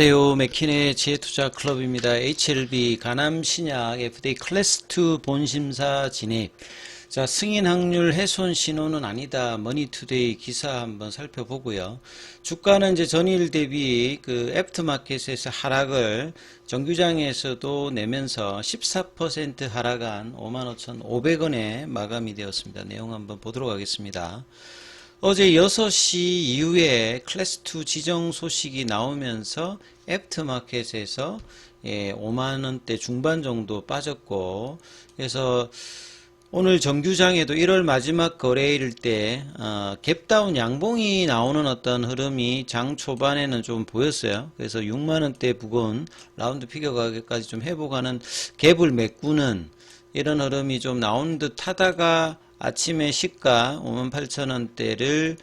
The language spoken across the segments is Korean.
안녕하세요. 맥킨의 지혜투자 클럽입니다. HLB 가남 신약 FDA 클래스 2 본심사 진입. 자, 승인 확률 훼손 신호는 아니다. 머니투데이 기사 한번 살펴보고요. 주가는 이제 전일 대비 그 애프터마켓에서 하락을 정규장에서도 내면서 14% 하락한 55,500원에 마감이 되었습니다. 내용 한번 보도록 하겠습니다. 어제 6시 이후에 클래스2 지정 소식이 나오면서 애프터마켓에서 5만원대 중반 정도 빠졌고, 그래서 오늘 정규장에도 1월 마지막 거래일 때 갭다운 양봉이 나오는 어떤 흐름이 장 초반에는 좀 보였어요. 그래서 6만원대 부근 라운드 피겨 가격까지 좀 회복하는 갭을 메꾸는 이런 흐름이 좀 나온 듯 하다가 아침에 시가 58,000원대를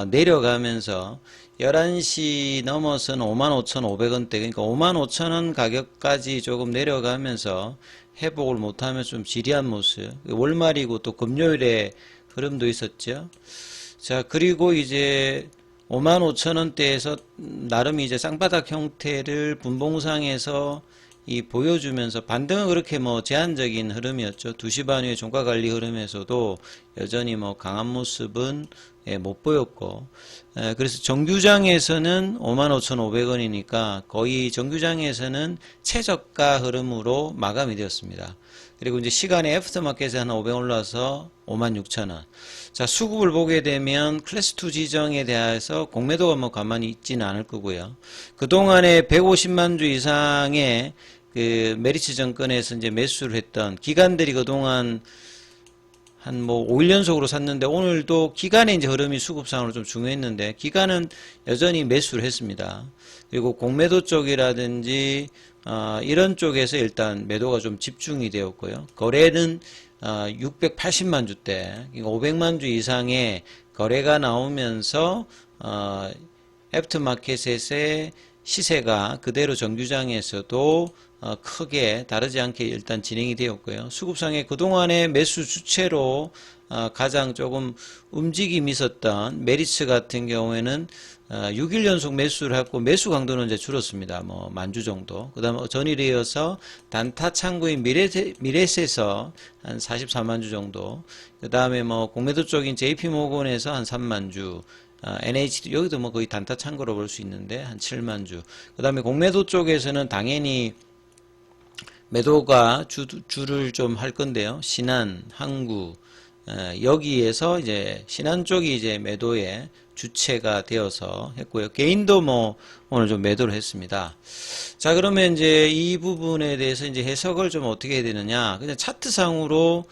내려가면서 11시 넘어선 55,500원대, 그러니까 55,000원 가격까지 조금 내려가면서 회복을 못하면 좀 지리한 모습. 월말이고 또 금요일에 흐름도 있었죠. 자, 그리고 이제 55,000원대에서 나름 이제 쌍바닥 형태를 분봉상에서 보여주면서 반등은 그렇게 뭐 제한적인 흐름이었죠. 2시 반 후에 종가 관리 흐름에서도 여전히 뭐 강한 모습은 못 보였고, 그래서 정규장에서는 55,500원이니까 거의 정규장에서는 최저가 흐름으로 마감이 되었습니다. 그리고 이제 시간에 애프터마켓에 한 500원 올라서 56,000원. 자, 수급을 보게 되면 클래스2 지정에 대해서 공매도가 뭐 가만히 있지는 않을 거고요. 그동안에 150만 주 이상의 그 메리츠 정권에서 이제 매수를 했던 기관들이 그동안 한 뭐 5일 연속으로 샀는데, 오늘도 기간의 이제 흐름이 수급상으로 좀 중요했는데 기간은 여전히 매수를 했습니다. 그리고 공매도 쪽이라든지 이런 쪽에서 일단 매도가 좀 집중이 되었고요. 거래는 680만 주대, 500만 주 이상의 거래가 나오면서 애프터마켓의 시세가 그대로 정규장에서도 크게 다르지 않게 일단 진행이 되었고요. 수급상의 그동안의 매수 주체로 가장 조금 움직임이 있었던 메리츠 같은 경우에는 6일 연속 매수를 했고, 매수 강도는 이제 줄었습니다. 뭐 만주 정도. 그 다음에 전일에 이어서 단타 창구인 미래셋에서 한 44만 주 정도. 그 다음에 뭐 공매도 쪽인 JP모건에서 한 3만 주. NH 여기도 뭐 거의 단타 창고로 볼 수 있는데 한 7만 주. 그 다음에 공매도 쪽에서는 당연히 매도가 주를 좀 할 건데요. 신한, 항구, 여기에서 이제 신한 쪽이 이제 매도의 주체가 되어서 했고요. 개인도 뭐 오늘 좀 매도를 했습니다. 자, 그러면 이제 이 부분에 대해서 이제 해석을 좀 어떻게 해야 되느냐? 그냥 차트상으로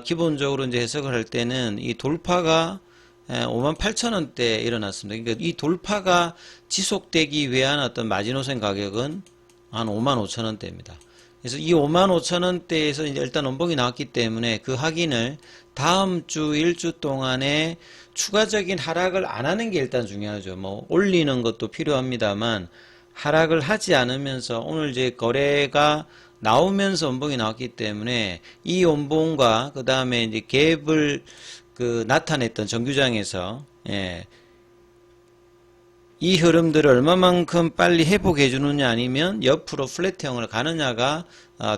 기본적으로 이제 해석을 할 때는 이 돌파가 58,000원대에 일어났습니다. 그러니까 이 돌파가 지속되기 위한 어떤 마지노선 가격은 한 55,000원대입니다. 그래서 이 55,000원대에서 이제 일단 원봉이 나왔기 때문에 그 확인을 다음 주 일주 동안에 추가적인 하락을 안 하는 게 일단 중요하죠. 뭐 올리는 것도 필요합니다만 하락을 하지 않으면서 오늘 이제 거래가 나오면서 원봉이 나왔기 때문에 이 원봉과 그 다음에 이제 갭을 나타냈던 정규장에서 이 흐름들을 얼마만큼 빨리 회복해 주느냐 아니면 옆으로 플랫형을 가느냐가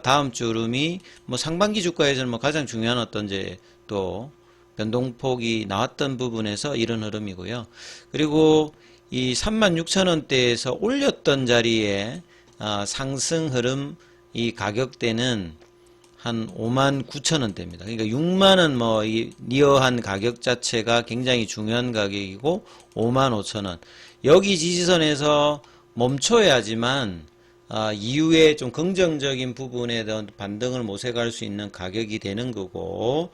다음 주 흐름이 뭐 상반기 주가에서는 뭐 가장 중요한 어떤 이제 또 변동폭이 나왔던 부분에서 이런 흐름이고요. 그리고 이 36,000원대에서 올렸던 자리에 상승 흐름, 이 가격대는 한 59,000원대입니다. 그러니까 6만원 뭐 니어한 가격 자체가 굉장히 중요한 가격이고 55,000원. 여기 지지선에서 멈춰야지만 이후에 좀 긍정적인 부분에 대한 반등을 모색할 수 있는 가격이 되는 거고,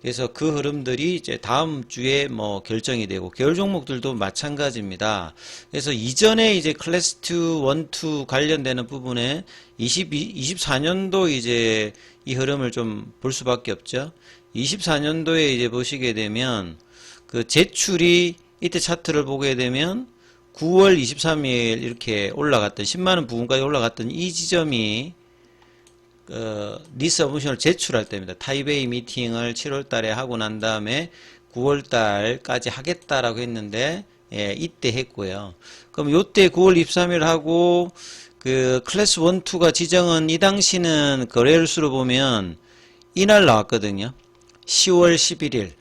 그래서 그 흐름들이 이제 다음 주에 뭐 결정이 되고, 계열 종목들도 마찬가지입니다. 그래서 이전에 이제 클래스2, 1, 2 관련되는 부분에 24년도 이제 이 흐름을 좀 볼 수밖에 없죠. 24년도에 이제 보시게 되면 그 제출이 이때 차트를 보게 되면 9월 23일 이렇게 올라갔던 10만원 부분까지 올라갔던 이 지점이 리서브션을 제출할 때입니다. 타이베이 미팅을 7월 달에 하고 난 다음에 9월 달까지 하겠다라고 했는데 예, 이때 했고요. 그럼 요때 9월 23일 하고 그 클래스 1, 2가 지정은 이 당시는 거래일 수로 보면 이날 나왔거든요. 10월 11일.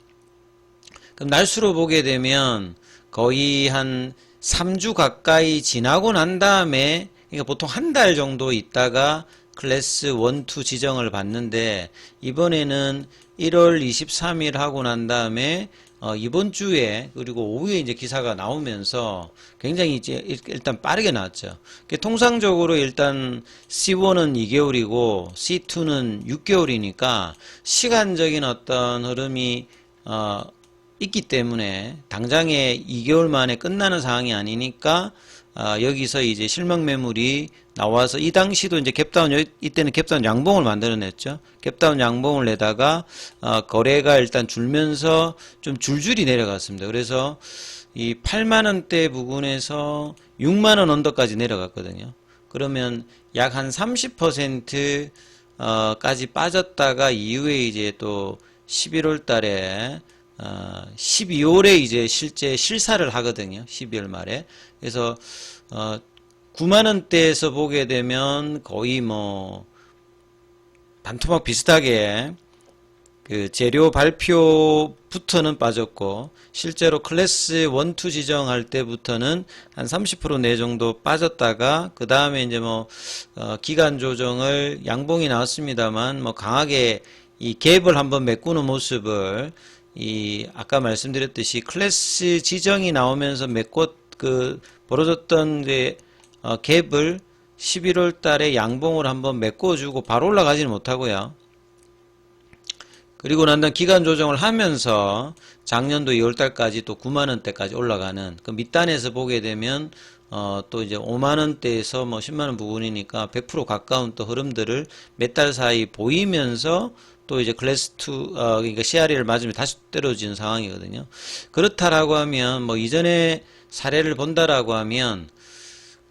그럼 날수로 보게 되면 거의 한 3주 가까이 지나고 난 다음에, 그러니까 보통 한 달 정도 있다가 클래스 1, 2 지정을 받는데, 이번에는 1월 23일 하고 난 다음에 이번 주에, 그리고 오후에 이제 기사가 나오면서 굉장히 이제 일단 빠르게 나왔죠. 통상적으로 일단 C1은 2개월이고 C2는 6개월이니까 시간적인 어떤 흐름이 있기 때문에 당장에 2개월 만에 끝나는 상황이 아니니까 여기서 이제 실명 매물이 나와서 이 당시도 이제 갭다운, 이때는 갭다운 양봉을 만들어냈죠. 갭다운 양봉을 내다가 거래가 일단 줄면서 좀 줄줄이 내려갔습니다. 그래서 이 8만원대 부근에서 6만원 언더까지 내려갔거든요. 그러면 약 한 30% 까지 빠졌다가 이후에 이제 또 11월 달에 12월에 이제 실제 실사를 하거든요. 12월 말에. 그래서 9만원대에서 보게 되면 거의 뭐 반토막 비슷하게 그 재료 발표부터는 빠졌고, 실제로 클래스 1, 2 지정할 때부터는 한 30% 내 정도 빠졌다가, 그 다음에 이제 뭐 기간 조정을 양봉이 나왔습니다만 뭐 강하게 이 갭을 한번 메꾸는 모습을, 이 아까 말씀드렸듯이 클래스 지정이 나오면서 벌어졌던 갭을 11월 달에 양봉을 한번 메꿔주고 바로 올라가지는 못하고요. 그리고 난 다음 기간 조정을 하면서 작년도 2월 달까지 또 9만원대까지 올라가는, 그 밑단에서 보게 되면 또 이제 5만원대에서 뭐 10만원 부근이니까 100% 가까운 또 흐름들을 몇 달 사이 보이면서 또 이제 클래스 2, 그러니까 CRE를 맞으면 다시 떨어지는 상황이거든요. 그렇다라고 하면, 뭐 이전에 사례를 본다라고 하면,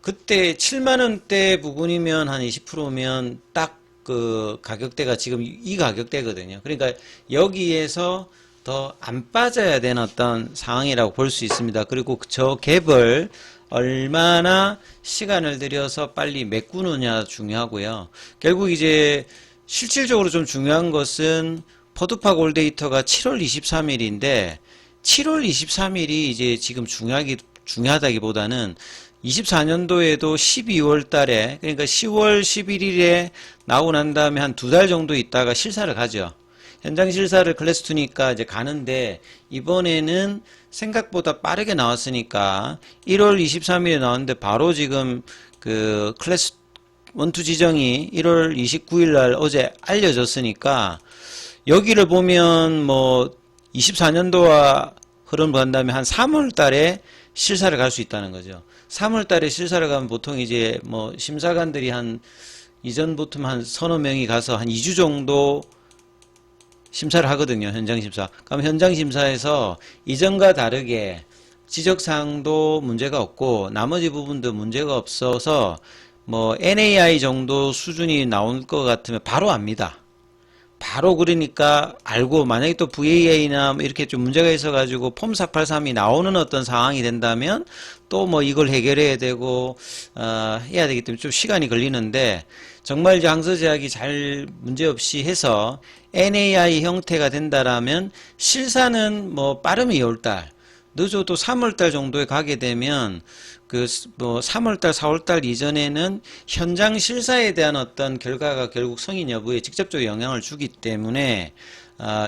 그때 7만원대 부근이면 한 20%면 딱 그 가격대가 지금 이 가격대거든요. 그러니까 여기에서 더 안 빠져야 되는 어떤 상황이라고 볼 수 있습니다. 그리고 저 갭을 얼마나 시간을 들여서 빨리 메꾸느냐 중요하고요. 결국 이제 실질적으로 좀 중요한 것은 포드파 골데이터가 7월 23일인데 7월 23일이 이제 지금 중요하다기보다는 24년도에도 12월 달에, 그러니까 10월 11일에 나오고 난 다음에 한 2달 정도 있다가 실사를 가죠. 현장 실사를 클래스 2니까 이제 가는데, 이번에는 생각보다 빠르게 나왔으니까 1월 23일에 나왔는데 바로 지금 그 클래스 1, 2 지정이 1월 29일 날 어제 알려졌으니까, 여기를 보면 뭐 24년도와 흐름 본다면 한 3월 달에 실사를 갈 수 있다는 거죠. 3월 달에 실사를 가면 보통 이제 뭐 심사관들이 한 이전부터 한 서너 명이 가서 한 2주 정도 심사를 하거든요. 현장 심사. 그럼 현장 심사에서 이전과 다르게 지적사항도 문제가 없고 나머지 부분도 문제가 없어서 뭐 NAI 정도 수준이 나올 것 같으면 바로 압니다. 바로 그러니까 알고, 만약에 또 VAA나 뭐 이렇게 좀 문제가 있어가지고 폼 483이 나오는 어떤 상황이 된다면 또 뭐 이걸 해결해야 되고 해야 되기 때문에 좀 시간이 걸리는데, 정말 이제 항서제약이 잘 문제없이 해서 NAI 형태가 된다라면 실사는 뭐 빠르면 2월달, 늦어도 3월달 정도에 가게 되면 뭐 3월달, 4월달 이전에는 현장 실사에 대한 어떤 결과가 결국 승인 여부에 직접적으로 영향을 주기 때문에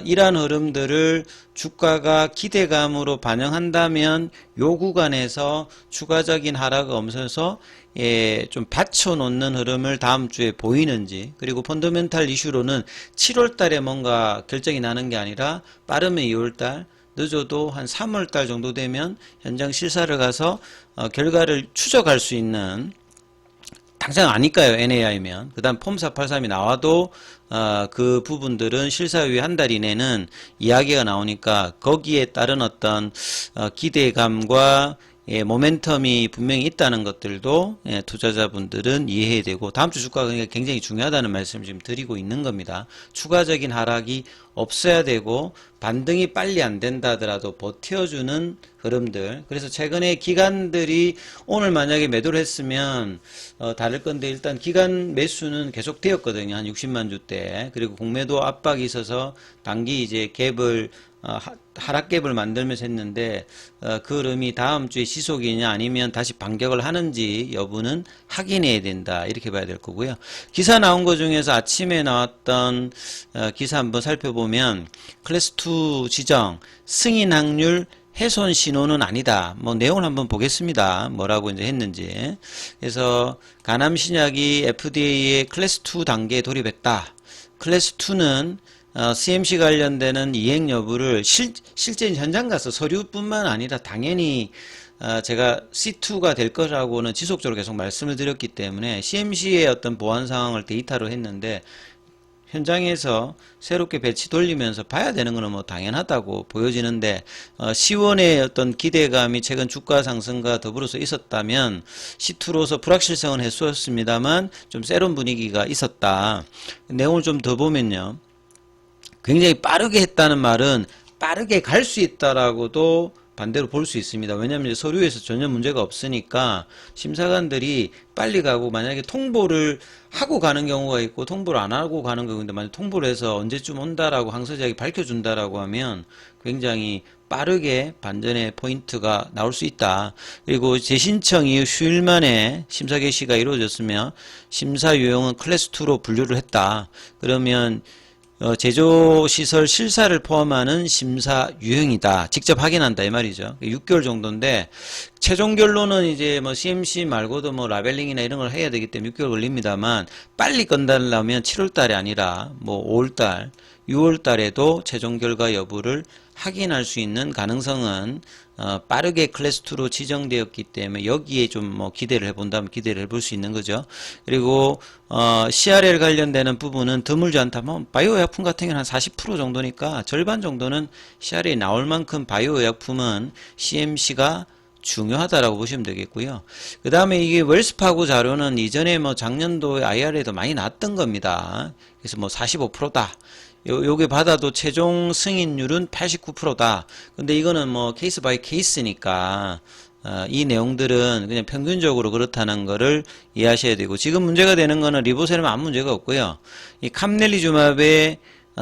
이러한 흐름들을 주가가 기대감으로 반영한다면 요 구간에서 추가적인 하락을 없어서 좀 받쳐놓는 흐름을 다음 주에 보이는지, 그리고 펀더멘탈 이슈로는 7월 달에 뭔가 결정이 나는 게 아니라 빠르면 2월 달, 늦어도 한 3월 달 정도 되면 현장 실사를 가서 결과를 추적할 수 있는, 당장 아니까요, NAI면. 그 다음 폼 483이 나와도 그 부분들은 실사 후에 한 달 이내는 이야기가 나오니까 거기에 따른 어떤 기대감과 모멘텀이 분명히 있다는 것들도 투자자분들은 이해해야 되고, 다음 주 주가가 굉장히 중요하다는 말씀을 지금 드리고 있는 겁니다. 추가적인 하락이 없어야 되고 반등이 빨리 안 된다 하더라도 버텨주는 흐름들. 그래서 최근에 기관들이 오늘 만약에 매도를 했으면 다를 건데 일단 기관 매수는 계속 되었거든요. 한 60만 주대. 그리고 공매도 압박이 있어서 단기 이제 갭을 하락갭을 만들면서 했는데 그 흐름이 다음 주에 지속이냐 아니면 다시 반격을 하는지 여부는 확인해야 된다 이렇게 봐야 될 거고요. 기사 나온 것 중에서 아침에 나왔던 기사 한번 살펴보면 클래스2 지정 승인 확률 훼손 신호는 아니다. 뭐 내용을 한번 보겠습니다. 뭐라고 이제 했는지. 그래서 가남 신약이 FDA의 클래스2 단계에 돌입했다. 클래스2는 CMC 관련되는 이행 여부를 실제 현장 가서 서류뿐만 아니라 당연히 제가 C2가 될 거라고는 지속적으로 계속 말씀을 드렸기 때문에 CMC의 어떤 보안 상황을 데이터로 했는데 현장에서 새롭게 배치 돌리면서 봐야 되는 거는 뭐 당연하다고 보여지는데 C1의 어떤 기대감이 최근 주가 상승과 더불어서 있었다면 C2로서 불확실성은 해소했습니다만 좀 세론 분위기가 있었다. 내용을 좀 더 보면요. 굉장히 빠르게 했다는 말은 빠르게 갈 수 있다라고도 반대로 볼 수 있습니다. 왜냐하면 서류에서 전혀 문제가 없으니까 심사관들이 빨리 가고 만약에 통보를 하고 가는 경우가 있고 통보를 안 하고 가는 경우인데 만약 통보를 해서 언제쯤 온다라고 항서제약이 밝혀준다라고 하면 굉장히 빠르게 반전의 포인트가 나올 수 있다. 그리고 재신청 이후 휴일 만에 심사 개시가 이루어졌으며 심사 유형은 클래스2로 분류를 했다. 그러면 제조시설 실사를 포함하는 심사 유형이다. 직접 확인한다 이 말이죠. 6개월 정도인데 최종 결론은 이제 뭐 CMC 말고도 뭐 라벨링이나 이런 걸 해야 되기 때문에 6개월 걸립니다만 빨리 건달라면 7월 달이 아니라 뭐 5월 달, 6월 달에도 최종 결과 여부를 확인할 수 있는 가능성은 빠르게 클래스2로 지정되었기 때문에 여기에 좀 뭐 기대를 해본다면 기대를 해볼 수 있는 거죠. 그리고 CRL 관련되는 부분은 드물지 않다. 뭐 바이오 의약품 같은 경우는 한 40% 정도니까 절반 정도는 CRL이 나올 만큼 바이오 의약품은 CMC가 중요하다라고 보시면 되겠고요. 그 다음에 이게 웰스파고 자료는 이전에 뭐 작년도에 IR에도 많이 났던 겁니다. 그래서 뭐 45%다. 요게 받아도 최종 승인율은 89%다. 근데 이거는 뭐 케이스 바이 케이스니까 이 내용들은 그냥 평균적으로 그렇다는 거를 이해하셔야 되고 지금 문제가 되는 거는 리보세라면 아무 문제가 없고요. 이 캄넬리주맙의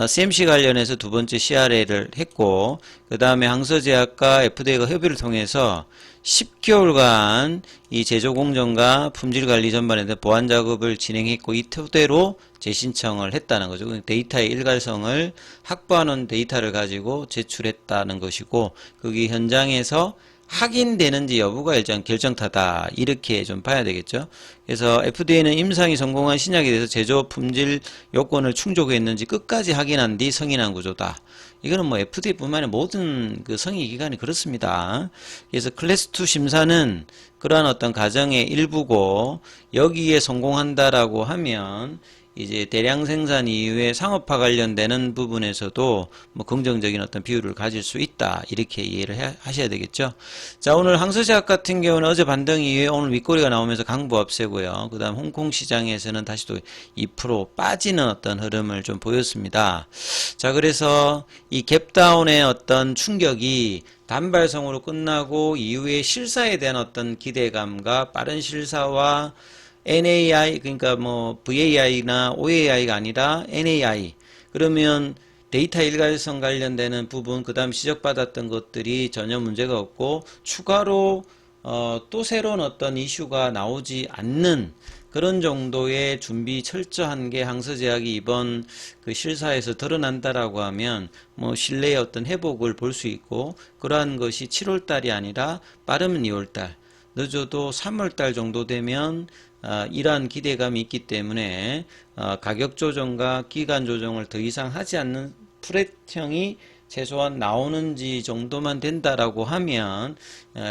CMC 관련해서 두 번째 CRL을 했고 그 다음에 항서제약과 FDA가 협의를 통해서 10개월간 이 제조공정과 품질관리 전반에 대한 보안 작업을 진행했고 이 토대로 재신청을 했다는 거죠. 데이터의 일관성을 확보하는 데이터를 가지고 제출했다는 것이고 거기 현장에서 확인되는지 여부가 일단 결정타다 이렇게 좀 봐야 되겠죠. 그래서 FDA는 임상이 성공한 신약에 대해서 제조 품질 요건을 충족했는지 끝까지 확인한 뒤 승인한 구조다. 이거는 뭐 FDA뿐만 아니라 모든 그 성의 기관이 그렇습니다. 그래서 클래스2 심사는 그러한 어떤 과정의 일부고 여기에 성공한다라고 하면 이제 대량 생산 이후에 상업화 관련되는 부분에서도 뭐 긍정적인 어떤 비율을 가질 수 있다. 이렇게 이해를 하셔야 되겠죠. 자, 오늘 항서제약 같은 경우는 어제 반등 이후에 오늘 윗꼬리가 나오면서 강보 앞세고요. 그 다음 홍콩 시장에서는 다시 또 2% 빠지는 어떤 흐름을 좀 보였습니다. 자, 그래서 이 갭다운의 어떤 충격이 단발성으로 끝나고 이후에 실사에 대한 어떤 기대감과 빠른 실사와 NAI 그러니까 뭐 VAI나 OAI가 아니라 NAI 그러면 데이터 일관성 관련되는 부분 그 다음 지적받았던 것들이 전혀 문제가 없고 추가로 또 새로운 어떤 이슈가 나오지 않는 그런 정도의 준비 철저한 게 항서제약이 이번 그 실사에서 드러난다라고 하면 뭐 신뢰의 어떤 회복을 볼 수 있고 그러한 것이 7월 달이 아니라 빠르면 2월 달 늦어도 3월 달 정도 되면 이러한 기대감이 있기 때문에 가격 조정과 기간 조정을 더 이상 하지 않는 프렛형이 최소한 나오는지 정도만 된다라고 하면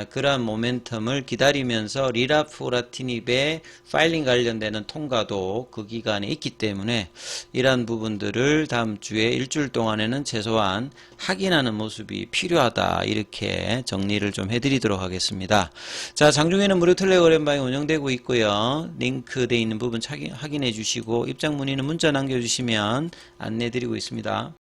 그러한 모멘텀을 기다리면서 리라포라티닙의 파일링 관련되는 통과도 그 기간에 있기 때문에 이러한 부분들을 다음 주에 일주일 동안에는 최소한 확인하는 모습이 필요하다 이렇게 정리를 좀 해드리도록 하겠습니다. 자, 장중에는 무료 텔레그램방이 운영되고 있고요. 링크되어 있는 부분 확인해 주시고 입장 문의는 문자 남겨주시면 안내 드리고 있습니다.